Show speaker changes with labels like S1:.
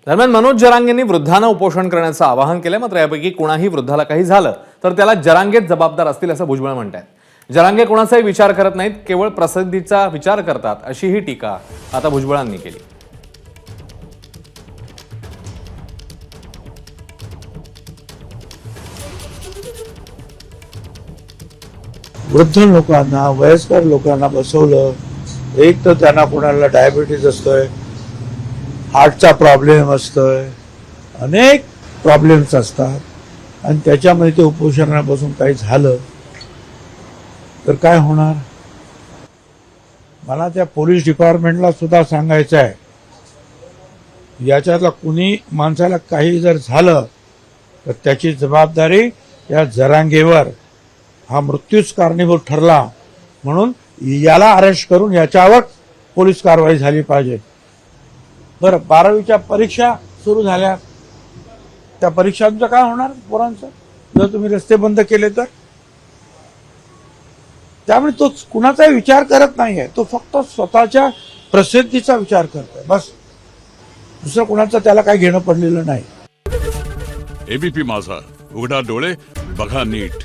S1: दरम्यान मनोज जरांगेंनी वृद्धांना उपोषण करण्याचं आवाहन केलं, मात्र यापैकी कोणाही वृद्धाला काही झालं तर त्याला जरांगेच जबाबदार असतील असं भुजबळ म्हणतात। जरांगे कोणाचाही विचार करत नाहीत, केवळ प्रसिद्धीचा विचार करतात, अशीही टीका आता भुजबळांनी केली।
S2: वृद्ध लोकांना, वयस्कर लोकांना बसवलं, एक तर त्यांना कोणाला डायबिटीज असतोय, हार्टचा प्रॉब्लेम असतोय, अनेक प्रॉब्लेम्स असतात आणि त्याच्यामध्ये ते उपोषणापासून काही झालं तर काय होणार। मला त्या पोलीस डिपार्टमेंटला सुद्धा सांगायचं आहे, याच्यातला कुणी माणसाला काही जर झालं तर त्याची जबाबदारी या जरांगेवर, हा मृत्यूच कारणीभूत ठरला म्हणून याला अरेस्ट करून याच्यावर पोलीस कारवाई झाली पाहिजे। बरं, 12वीच्या परीक्षा सुरू झाल्या, त्या परीक्षांचं काय होणार पोरांचं जर तुम्ही रस्ते बंद केले तर? त्यामुळे तो कुणाचाही विचार करत नाहीये, तो फक्त स्वतःच्या प्रसिद्धीचा विचार करतोय, बस। दुसरं कुणाचं त्याला काही घेणं पडलेलं नाही।
S3: एबीपी माझा, उघडा डोळे बघा नीट।